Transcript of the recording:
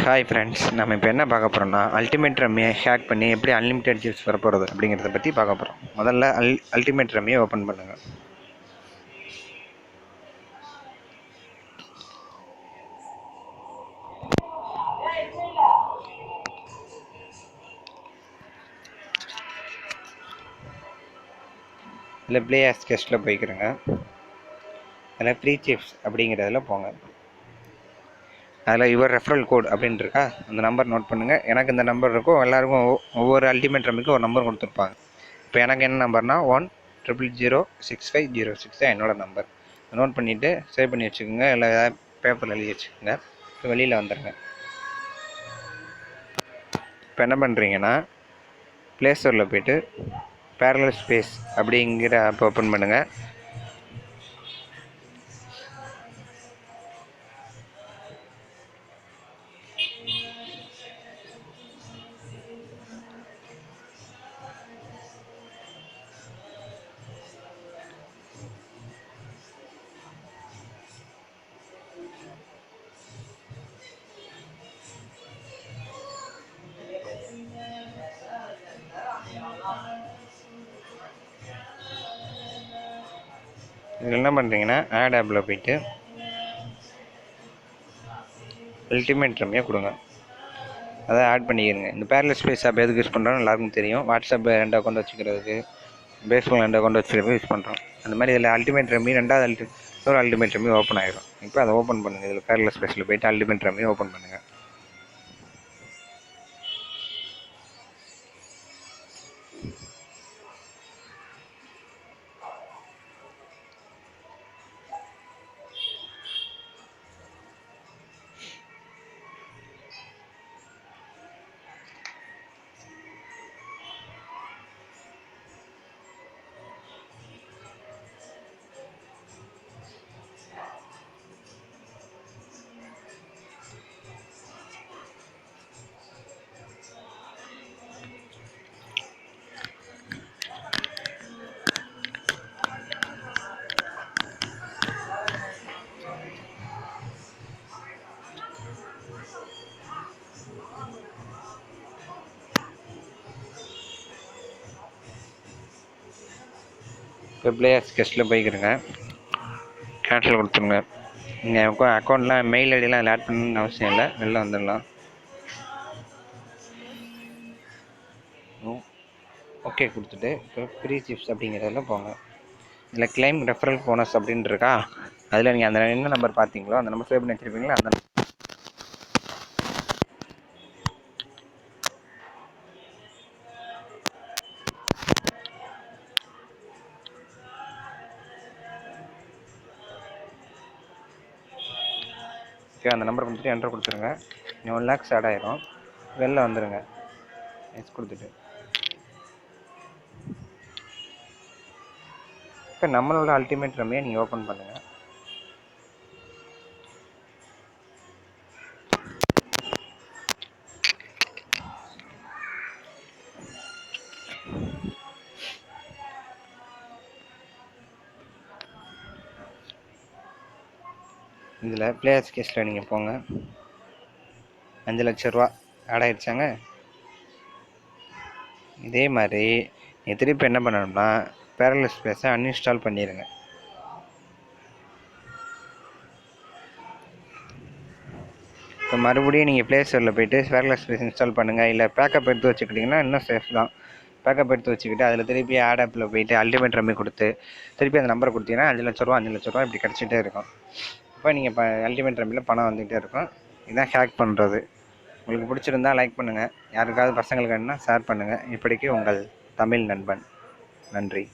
Hi friends, நம்ம இப்போ என்ன பார்க்க போகிறோம்னா அல்டிமேட் ரம்மியை ஹேக் பண்ணி எப்படி அன்லிமிட்டெட் ஜிப்ஸ் வர போகிறது அப்படிங்கிறத பற்றி பார்க்க போகிறோம். முதல்ல அல்டிமேட் ரம்மியை ஓப்பன் பண்ணுங்கள். இல்லை ப்ளே ஆஸ் கெஸ்ட்டில் போய்க்கிறேங்க. அதில் ஃப்ரீ சிப்ஸ் அப்படிங்கிறதுல போங்க. அதில் யுவர் ரெஃபரல் கோட் அப்படின்னு இருக்கா, அந்த நம்பர் நோட் பண்ணுங்கள். எனக்கு இந்த நம்பர் இருக்கும், எல்லாருக்கும் ஒவ்வொரு அல்டிமேட் ரம்மிக்கும் ஒரு நம்பர் கொடுத்துருப்பாங்க. இப்போ எனக்கு என்ன நம்பர்னா 100065006 தான் என்னோடய நம்பர். நோட் பண்ணிவிட்டு சேவ் பண்ணி வச்சுக்கோங்க, இல்லை ஏதாவது பேப்பரில் எழுதி வச்சுக்கோங்க. இப்போ வெளியில் வந்துடுங்க. இப்போ என்ன பண்ணுறீங்கன்னா ப்ளே ஸ்டோரில் போய்ட்டு பேரலல் ஸ்பேஸ் அப்படிங்கிற ஆப் ஓப்பன் பண்ணுங்கள். இதில் என்ன பண்ணுறீங்கன்னா ஆட் ஆப்பில் போய்ட்டு அல்டிமேட் ரம்மியை கொடுங்க. அதை ஆட் பண்ணிக்கிறங்க. இந்த பேரலல் ஸ்பேஸ் ஆப் எதுக்கு யூஸ் பண்ணுறோன்னு எல்லாருக்கும் தெரியும். வாட்ஸ்அப் 2 அக்கௌண்ட் வச்சுக்கிறதுக்கு, பேஸ்புக் 2 அக்கௌண்ட் வச்சுக்கிறதுக்கு யூஸ் பண்ணுறோம். அந்த மாதிரி இதில் அல்டிமேட் ரம்மி ரெண்டாவது அல்டிமேட் ரம்மி ஓப்பன் ஆகிடும். இப்போ அதை ஓப்பன் பண்ணுங்கள். இதில் பேரலல் ஸ்பேஸில் போய்ட்டு அல்டிமேட் ரம்மி ஓப்பன் பண்ணுங்கள். இப்போ ப்ளே ஆஸ் கெஸ்ட்டில் போய்க்கிறங்க. கேன்சல் கொடுத்துருங்க. நீங்கள் அக்கௌண்ட்லாம் மெயில் ஐடியெலாம் ஆட் பண்ணணும்னு அவசியம் இல்லை, வெளில வந்துடலாம். ஓகே கொடுத்துட்டு இப்போ ஃப்ரீ சிப்ஸ் அப்படிங்கிறதுல போங்க. இதில் கிளைம் ரெஃபரல் போனஸ் அப்படின்னு இருக்கா, அதில் நீங்கள் அந்த என்ன நம்பர் பார்த்தீங்களோ அந்த நம்பர் சேவ் பண்ணி வச்சுருப்பீங்களா, அந்த அந்த நம்பர் கொடுத்துட்டு என்ட்ரு கொடுத்துருங்க. 1 lakhs ஆட் ஆயிரும். வெளில வந்துடுங்க. எஸ் கொடுத்துட்டு இப்போ நம்மளோட அல்டிமேட் ரம்மியை நீங்கள் ஓப்பன் பண்ணுங்கள். இதில் ப்ளே ஆஸ் கெஸ்ட்டில் நீங்கள் போங்க. 5 லட்ச ரூபா ஆட் ஆகிடுச்சாங்க. இதே மாதிரி நீங்கள் திருப்பி என்ன பண்ணணும்னா பேரலல் ஸ்பேஸை அன்இன்ஸ்டால் பண்ணிடுங்க. இப்போ மறுபடியும் நீங்கள் ப்ளே ஸ்டோரில் போய்ட்டு பேரலல் ஸ்பேஸ் இன்ஸ்டால் பண்ணுங்கள். இல்லை பேக்கப் எடுத்து வச்சுக்கிட்டிங்கன்னா இன்னும் சேஃப் தான். பேக்கப் எடுத்து வச்சுக்கிட்டு அதில் திருப்பி ஆட் ஆப்பில் போய்ட்டு அல்டிமேட் ரம்மி கொடுத்து திருப்பி அந்த நம்பரை கொடுத்தீங்கன்னா 5 லட்ச ரூபா இப்படி கிடச்சிட்டே இருக்கும். இப்போ நீங்கள் இப்போ அல்டிமேட் ரம்மியில் பணம் வந்துகிட்டே இருக்கும். இதுதான் ஹேக் பண்ணுறது. உங்களுக்கு பிடிச்சிருந்தா லைக் பண்ணுங்கள், யாருக்காவது பசங்களுக்கு வேணும்னா ஷேர் பண்ணுங்கள். இப்படிக்கு உங்கள் தமிழ் நண்பன். நன்றி.